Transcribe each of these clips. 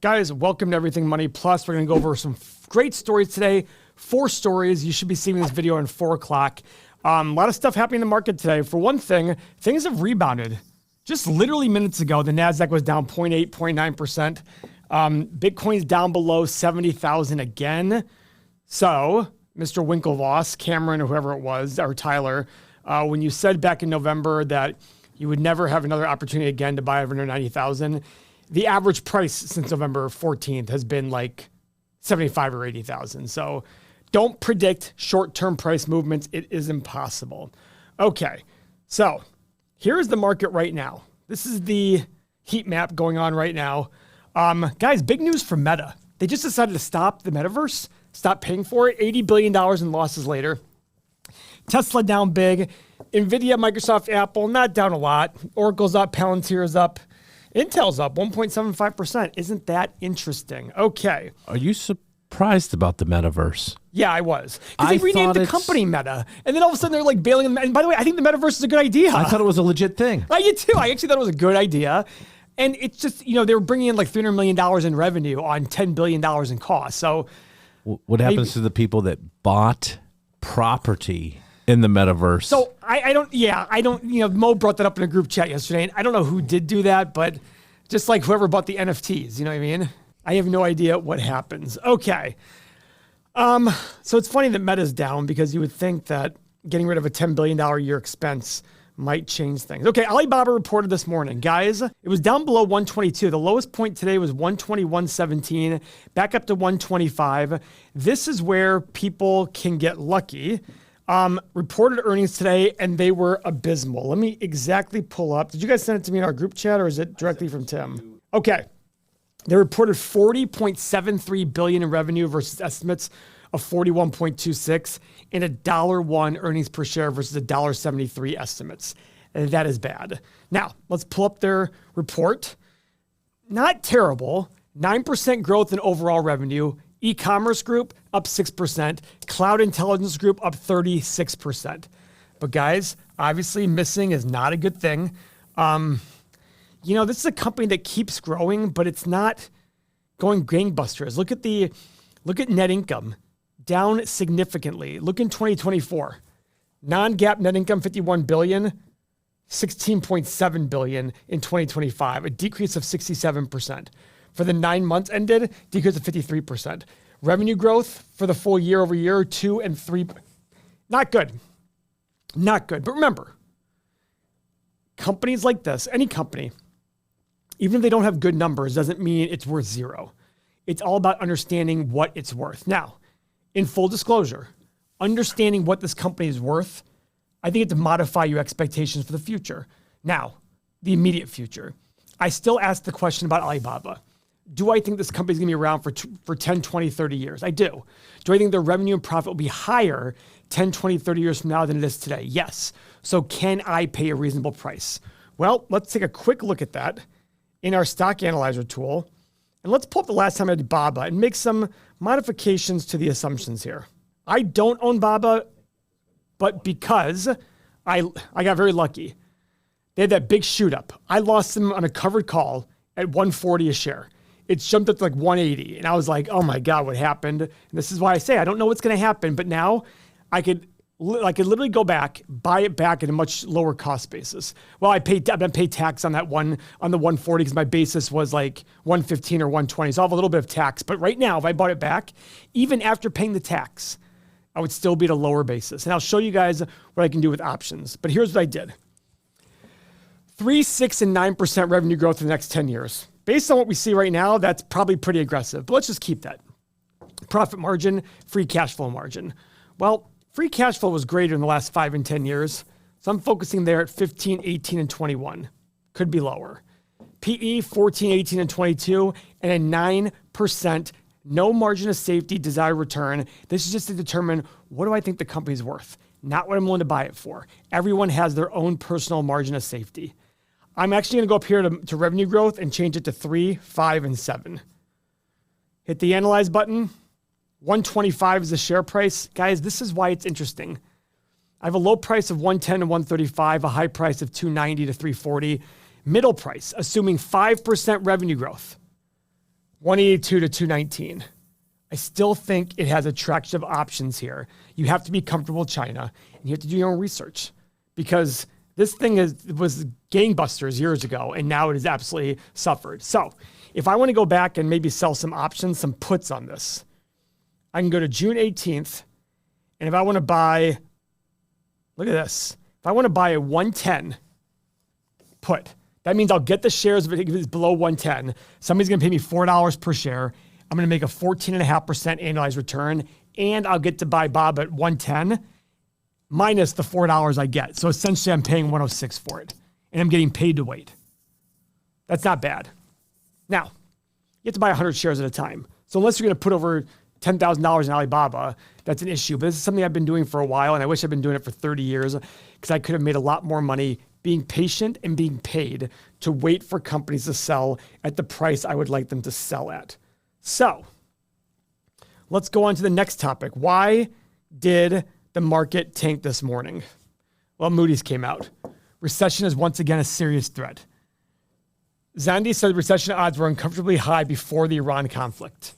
Guys, welcome to Everything Money Plus. We're going to go over some great stories today. 4 stories. You should be seeing this video at 4 o'clock. A lot of stuff happening in the market today. For one thing, things have rebounded. Just literally minutes ago, the NASDAQ was down 0.8, 0.9%. Bitcoin's down below 70,000 again. So, Mr. Winklevoss, Cameron, or whoever it was, or Tyler, when you said back in November that you would never have another opportunity again to buy under 90,000, the average price since November 14th has been like 75 or 80,000. So don't predict short-term price movements. It is impossible. Okay, so here's the market right now. This is the heat map going on right now. Guys, big news for Meta. They just decided to stop the metaverse, stop paying for it. $80 billion in losses later. Tesla down big. NVIDIA, Microsoft, Apple, not down a lot. Oracle's up, Palantir's up. Intel's up 1.75%. Isn't that interesting? Okay. Are you surprised about the metaverse? Yeah, I was. Because they renamed the company Meta. And then all of a sudden they're like bailing them. And by the way, I think the metaverse is a good idea. I thought it was a legit thing. I did too. I actually thought it was a good idea. And it's just, they were bringing in like $300 million in revenue on $10 billion in cost. So what happens to the people that bought property in the metaverse? So I don't, Mo brought that up in a group chat yesterday, and I don't know who did do that, but just like whoever bought the NFTs, you know what I mean? I have no idea what happens. Okay. So it's funny that Meta's down because you would think that getting rid of a $10 billion a year expense might change things. Okay, Alibaba reported this morning. Guys, it was down below 122. The lowest point today was 121.17, back up to 125. This is where people can get lucky. Reported earnings today, and they were abysmal. Let me exactly pull up. Did you guys send it to me in our group chat, or is it directly from Tim? Okay. They reported $40.73 billion in revenue versus estimates of $41.26 and $1.01 earnings per share versus $1.73 estimates. And that is bad. Now, let's pull up their report. Not terrible. 9% growth in overall revenue. E-commerce group up 6%, cloud intelligence group up 36%. But guys, obviously missing is not a good thing. This is a company that keeps growing, but it's not going gangbusters. Look at net income down significantly. Look in 2024, non-GAAP net income $51 billion, $16.7 billion in 2025, a decrease of 67%. For the 9 months ended, decrease of 53%. Revenue growth for the full year over year, 2 and 3. Not good. Not good. But remember, companies like this, any company, even if they don't have good numbers, doesn't mean it's worth zero. It's all about understanding what it's worth. Now, in full disclosure, understanding what this company is worth, I think it's to modify your expectations for the future. Now, the immediate future. I still ask the question about Alibaba. Do I think this company is going to be around for 10, 20, 30 years? I do. Do I think their revenue and profit will be higher 10, 20, 30 years from now than it is today? Yes. So can I pay a reasonable price? Well, let's take a quick look at that in our stock analyzer tool. And let's pull up the last time I did Baba and make some modifications to the assumptions here. I don't own Baba, but because I got very lucky. They had that big shoot up. I lost them on a covered call at 140 a share. It jumped up to like 180. And I was like, oh my God, what happened? And this is why I say, I don't know what's going to happen, but now I could literally go back, buy it back at a much lower cost basis. Well, I've been paid tax on that one, on the 140, because my basis was like 115 or 120. So I'll have a little bit of tax. But right now, if I bought it back, even after paying the tax, I would still be at a lower basis. And I'll show you guys what I can do with options. But here's what I did. 3, 6, and 9% revenue growth in the next 10 years. Based on what we see right now, that's probably pretty aggressive, but let's just keep that. Profit margin, free cash flow margin. Well, free cash flow was greater in the last 5 and 10 years, so I'm focusing there at 15, 18, and 21. Could be lower. PE, 14, 18, and 22, and a 9%, no margin of safety, desired return. This is just to determine what do I think the company's worth, not what I'm willing to buy it for. Everyone has their own personal margin of safety. I'm actually going to go up here to revenue growth and change it to 3, 5, and 7. Hit the analyze button. 125 is the share price. Guys, this is why it's interesting. I have a low price of 110 to 135, a high price of 290 to 340. Middle price, assuming 5% revenue growth. 182 to 219. I still think it has attractive options here. You have to be comfortable with China, and you have to do your own research, because this thing was gangbusters years ago, and now it has absolutely suffered. So if I want to go back and maybe sell some options, some puts on this, I can go to June 18th, and if I want to buy, look at this. If I want to buy a 110 put, that means I'll get the shares if it's below 110. Somebody's going to pay me $4 per share. I'm going to make a 14.5% annualized return, and I'll get to buy Bob at 110 minus the $4 I get. So essentially I'm paying 106 for it, and I'm getting paid to wait. That's not bad. Now, you have to buy 100 shares at a time. So unless you're going to put over $10,000 in Alibaba, that's an issue. But this is something I've been doing for a while, and I wish I'd been doing it for 30 years, because I could have made a lot more money being patient and being paid to wait for companies to sell at the price I would like them to sell at. So let's go on to the next topic. Why did the market tank this morning? Well, Moody's came out. Recession is once again a serious threat. Zandi said recession odds were uncomfortably high before the Iran conflict.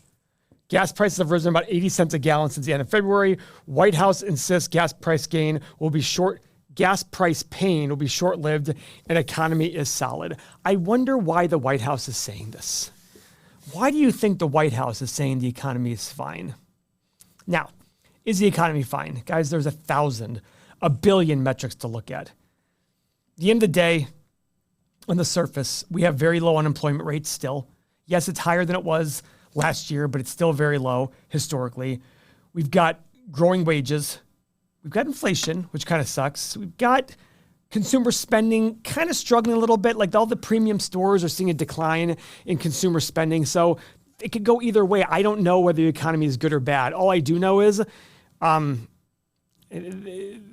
Gas prices have risen about 80 cents a gallon since the end of February. White House insists gas price pain will be short-lived and economy is solid. I wonder why the White House is saying this. Why do you think the White House is saying the economy is fine? Now, is the economy fine? Guys, there's a billion metrics to look at. At the end of the day, on the surface, we have very low unemployment rates still. Yes, it's higher than it was last year, but it's still very low historically. We've got growing wages. We've got inflation, which kind of sucks. We've got consumer spending kind of struggling a little bit. Like all the premium stores are seeing a decline in consumer spending. So it could go either way. I don't know whether the economy is good or bad. All I do know is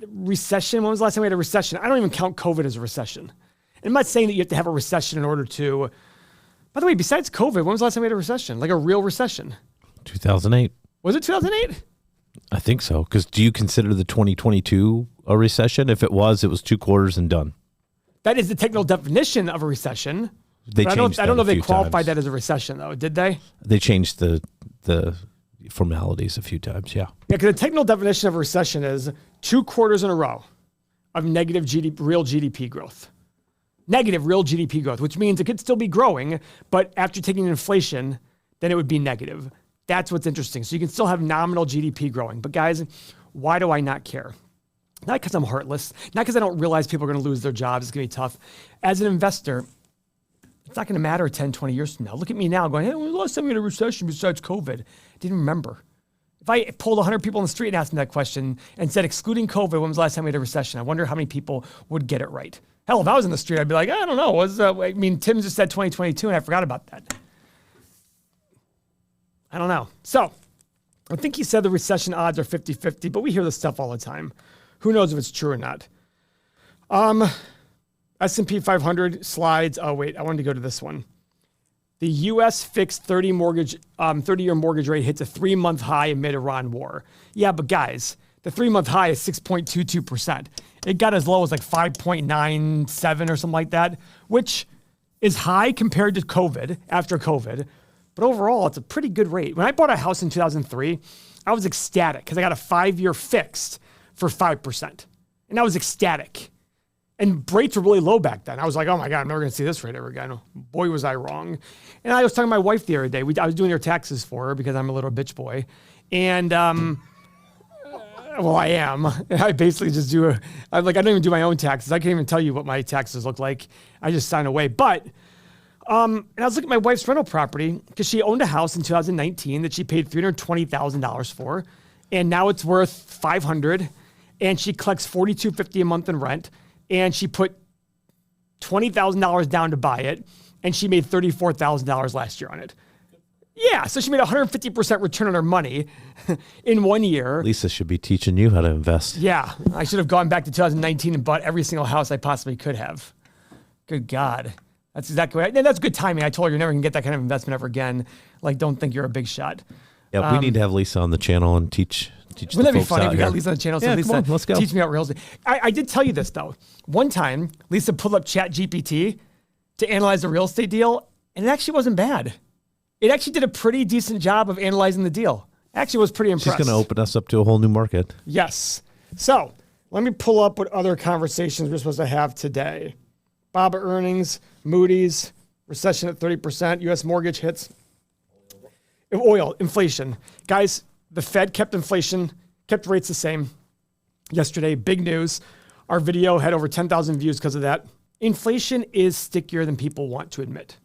recession. When was the last time we had a recession? I don't even count COVID as a recession. And I'm not saying that you have to have a recession in order to, by the way, besides COVID, when was the last time we had a recession? Like a real recession? 2008. Was it 2008? I think so. Because do you consider the 2022 a recession? If it was 2 quarters and done. That is the technical definition of a recession. They changed I don't know if they times. qualified that as a recession, though. Did they? They changed the formalities a few times, yeah. Yeah, because the technical definition of a recession is 2 quarters in a row of negative real GDP growth. Negative real GDP growth, which means it could still be growing, but after taking inflation, then it would be negative. That's what's interesting. So you can still have nominal GDP growing. But guys, why do I not care? Not because I'm heartless, not because I don't realize people are going to lose their jobs. It's going to be tough. As an investor, it's not going to matter 10, 20 years from now. Look at me now going, hey, when was the last time we had a recession besides COVID? Didn't remember. If I pulled 100 people on the street and asked them that question and said, excluding COVID, when was the last time we had a recession? I wonder how many people would get it right. Hell, if I was in the street, I'd be like, I don't know. Tim just said 2022 and I forgot about that. I don't know. So I think he said the recession odds are 50-50, but we hear this stuff all the time. Who knows if it's true or not? S&P 500 slides. Oh, wait, I wanted to go to this one. The U.S. fixed 30-year mortgage rate hits a 3-month high amid Iran war. Yeah, but guys, the 3-month high is 6.22%. It got as low as like 5.97 or something like that, which is high compared to COVID, after COVID. But overall, it's a pretty good rate. When I bought a house in 2003, I was ecstatic because I got a 5-year fixed for 5%. And I was ecstatic. And rates were really low back then. I was like, oh my God, I'm never going to see this rate ever again. Boy, was I wrong. And I was talking to my wife the other day. I was doing her taxes for her because I'm a little bitch boy. And, well, I am. I basically just I don't even do my own taxes. I can't even tell you what my taxes look like. I just sign away. But, and I was looking at my wife's rental property because she owned a house in 2019 that she paid $320,000 for. And now it's worth $500,000. And she collects $42.50 a month in rent. And she put $20,000 down to buy it, and she made $34,000 last year on it. Yeah, so she made 150% return on her money in 1 year. Lisa should be teaching you how to invest. Yeah, I should have gone back to 2019 and bought every single house I possibly could have. Good God. That's exactly right. And that's good timing. I told her you're never going to get that kind of investment ever again. Like, don't think you're a big shot. Yeah, we need to have Lisa on the channel and teach Wouldn't that be funny if we got Lisa on the channel? So yeah, Lisa, come on, let's go. Teach me about real estate. I did tell you this, though. One time, Lisa pulled up ChatGPT to analyze a real estate deal, and it actually wasn't bad. It actually did a pretty decent job of analyzing the deal. Actually was pretty impressed. She's going to open us up to a whole new market. Yes. So let me pull up what other conversations we're supposed to have today. Alibaba earnings, Moody's, recession at 30%, U.S. mortgage hits. Oil, inflation. Guys, the Fed kept rates the same yesterday. Big news. Our video had over 10,000 views because of that. Inflation is stickier than people want to admit.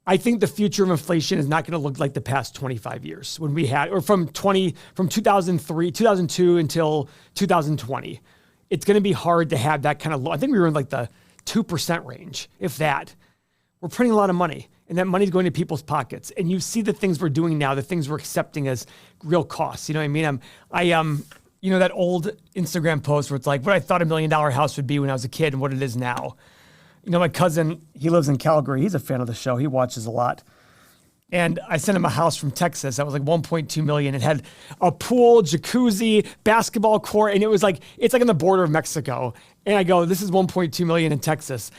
I think the future of inflation is not going to look like the past 25 years when we had, or from 2002 until 2020. It's going to be hard to have that kind of low. I think we were in like the 2% range, if that. We're printing a lot of money, and that money's going to people's pockets. And you see the things we're doing now, the things we're accepting as real costs. You know what I mean? You know, that old Instagram post where it's like what I thought $1 million house would be when I was a kid and what it is now. You know, my cousin, he lives in Calgary. He's a fan of the show. He watches a lot. And I sent him a house from Texas that was like $1.2 million. It had a pool, jacuzzi, basketball court, and it's like on the border of Mexico. And I go, this is $1.2 million in Texas.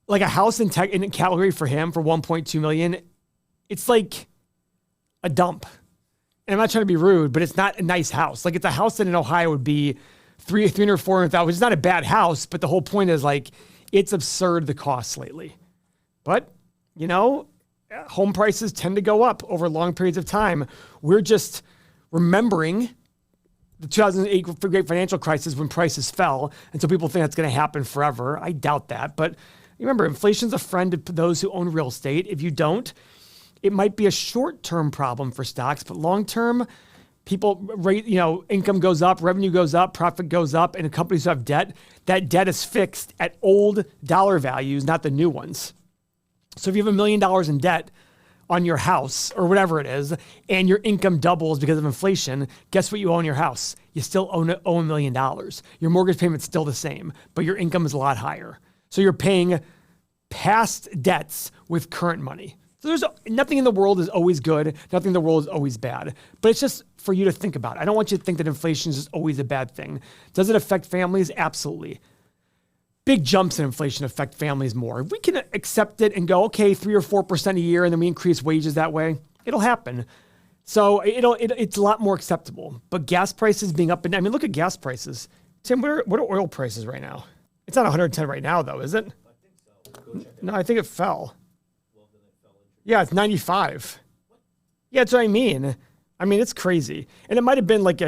Like a house in Calgary for him for $1.2 million, it's like a dump. And I'm not trying to be rude, but it's not a nice house. Like it's a house that in Ohio would be $300,000, $400,000, which is not a bad house, but the whole point is like, it's absurd the costs lately. But, you know, home prices tend to go up over long periods of time. We're just remembering the 2008 great financial crisis when prices fell. And so people think that's going to happen forever. I doubt that. But remember, inflation's a friend to those who own real estate. If you don't, it might be a short-term problem for stocks, but long-term, income goes up, revenue goes up, profit goes up, and companies who have debt, that debt is fixed at old dollar values, not the new ones. So if you have $1 million in debt on your house or whatever it is, and your income doubles because of inflation, guess what you owe on your house? You still owe $1 million. Your mortgage payment's still the same, but your income is a lot higher. So you're paying past debts with current money. So there's nothing in the world is always good. Nothing in the world is always bad. But it's just for you to think about. I don't want you to think that inflation is just always a bad thing. Does it affect families? Absolutely. Big jumps in inflation affect families more. If we can accept it and go, okay, 3 or 4% a year, and then we increase wages that way, it'll happen. So it's a lot more acceptable. But gas prices being up, look at gas prices. Tim, what are oil prices right now? It's not 110 right now, though, is it? I think so. No, I think it fell. Yeah, it's 95. Yeah, that's what I mean. It's crazy. And it might have been like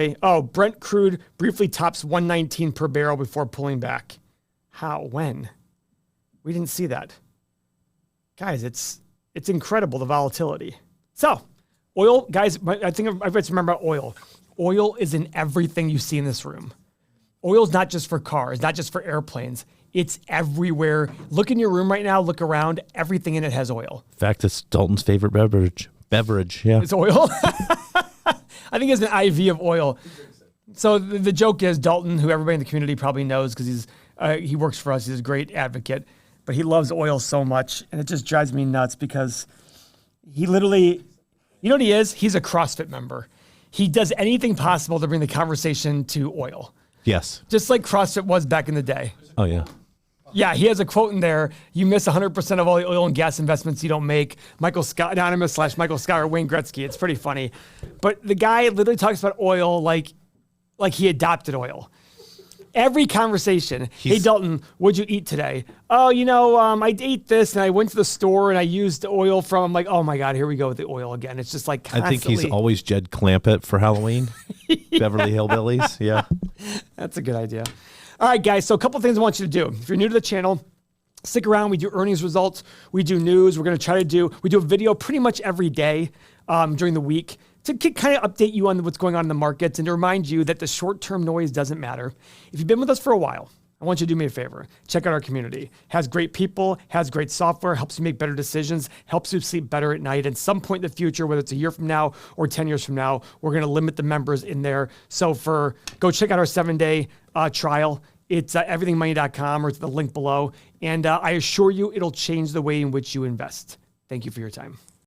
Brent crude briefly tops 119 per barrel before pulling back. How? When? We didn't see that. Guys, it's incredible, the volatility. So, oil, guys, I think I've got to remember about oil. Oil is in everything you see in this room. Oil is not just for cars, not just for airplanes. It's everywhere. Look in your room right now, look around. Everything in it has oil. In fact, it's Dalton's favorite beverage. Yeah. It's oil? I think it's an IV of oil. So the joke is Dalton, who everybody in the community probably knows because he works for us. He's a great advocate, but he loves oil so much. And it just drives me nuts because he literally, you know what he is? He's a CrossFit member. He does anything possible to bring the conversation to oil. Yes. Just like CrossFit was back in the day. Oh, yeah. Yeah, he has a quote in there. You miss 100% of all the oil and gas investments you don't make. Michael Scott, Anonymous / Michael Scott or Wayne Gretzky. It's pretty funny. But the guy literally talks about oil like he adopted oil. Every conversation. Hey, Dalton, what'd you eat today? Oh, I ate this and I went to the store and I used oil from, I'm like, oh my God, here we go with the oil again. It's just like constantly. I think he's always Jed Clampett for Halloween. Beverly Hillbillies. Yeah. That's a good idea. All right, guys. So a couple things I want you to do. If you're new to the channel, stick around. We do earnings results. We do news. We're going to try to we do a video pretty much every day during the week to kind of update you on what's going on in the markets and to remind you that the short-term noise doesn't matter. If you've been with us for a while, I want you to do me a favor. Check out our community. Has great people, has great software, helps you make better decisions, helps you sleep better at night. And some point in the future, whether it's a year from now or 10 years from now, we're going to limit the members in there. So go check out our 7-day trial. It's everythingmoney.com or it's the link below. And I assure you, it'll change the way in which you invest. Thank you for your time.